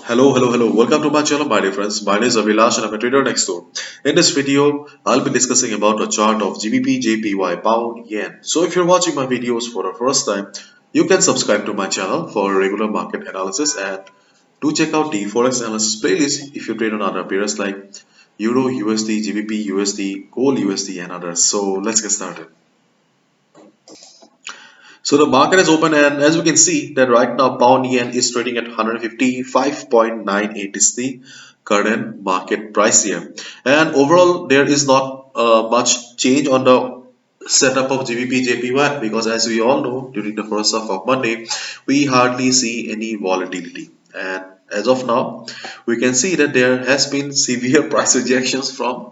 Hello. Welcome to my channel, my dear friends. My name is Avilash and I'm a trader next door. In this video, I'll be discussing about a chart of GBPJPY Pound Yen. So if you're watching my videos for the first time, you can subscribe to my channel for regular market analysis and do check out the Forex analysis playlist if you trade on other pairs like Euro, USD, GBP, USD, Gold, USD and others. So let's get started. So the market is open, and as we can see that right now pound yen is trading at 155.98 is the current market price here. And overall there is not much change on the setup of GBP JPY because as we all know during the first half of Monday we hardly see any volatility, and as of now we can see that there has been severe price rejections from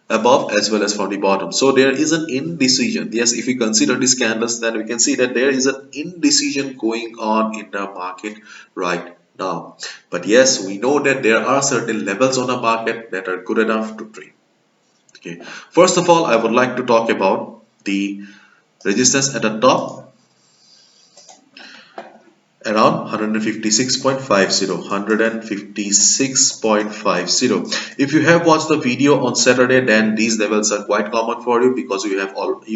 above as well as from the bottom. So there is an indecision. Yes, if we consider these candles, then we can see that there is an indecision going on in the market right now. But yes, we know that there are certain levels on the market that are good enough to trade. Okay, first of all I would like to talk about the resistance at the top around 156.50. If you have watched the video on Saturday, then these levels are quite common for you because you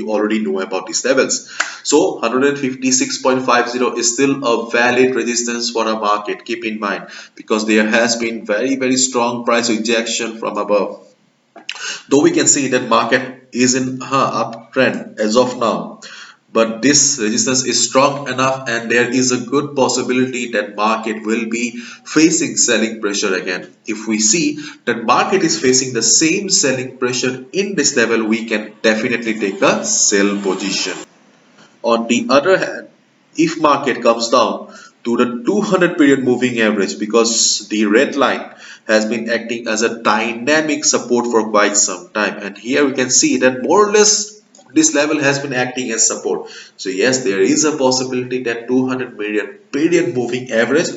already know about these levels. So 156.50 is still a valid resistance for the market. Keep in mind, because there has been very strong price rejection from above. Though we can see that market is in uptrend as of now, but this resistance is strong enough and there is a good possibility that market will be facing selling pressure again. If we see that market is facing the same selling pressure in this level, we can definitely take a sell position. On the other hand, if market comes down to the 200 period moving average, because the red line has been acting as a dynamic support for quite some time, and here we can see that more or less this level has been acting as support. So yes, there is a possibility that 200 period moving average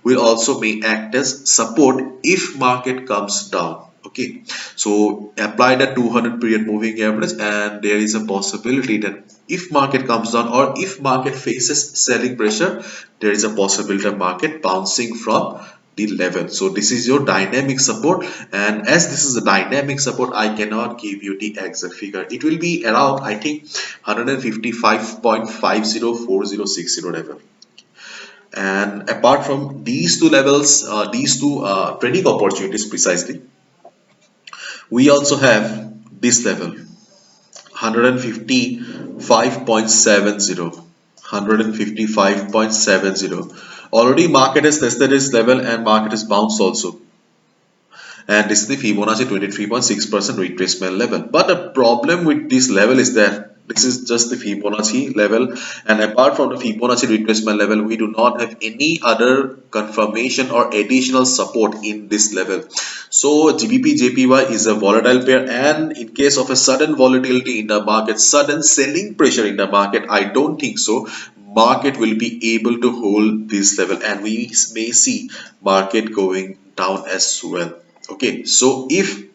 will also may act as support if market comes down. Okay, so apply the 200 period moving average, and there is a possibility that if market comes down or if market faces selling pressure, there is a possibility of market bouncing from the level. So this is your dynamic support, and as this is a dynamic support, I cannot give you the exact figure. It will be around, I think, 155.504060 level. And apart from these two levels, these two trading opportunities precisely, we also have this level 155.70. Already market has tested this level and market has bounced also, and this is the Fibonacci 23.6% retracement level. But the problem with this level is that this is just the Fibonacci level, and apart from the Fibonacci retracement level, we do not have any other confirmation or additional support in this level. So GBPJPY is a volatile pair, and in case of a sudden volatility in the market, sudden selling pressure in the market, I don't think so market will be able to hold this level, and we may see market going down as well. Okay, so if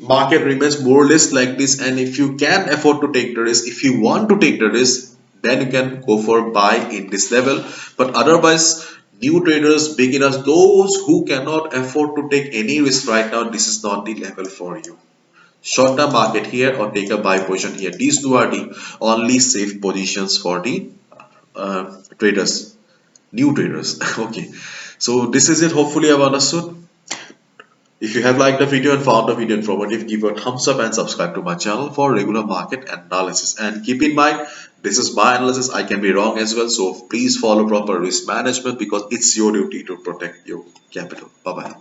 market remains more or less like this, and if you can afford to take the risk, if you want to take the risk, then you can go for buy in this level. But otherwise, new traders, beginners, those who cannot afford to take any risk right now, this is not the level for you. Short term market here or take a buy position here. These two are the only safe positions for the traders, new traders. Okay, so this is it. Hopefully I've understood. If you have liked the video and found the video informative, give a thumbs up and subscribe to my channel for regular market analysis. And keep in mind, this is my analysis. I can be wrong as well. So please follow proper risk management because it's your duty to protect your capital. Bye bye.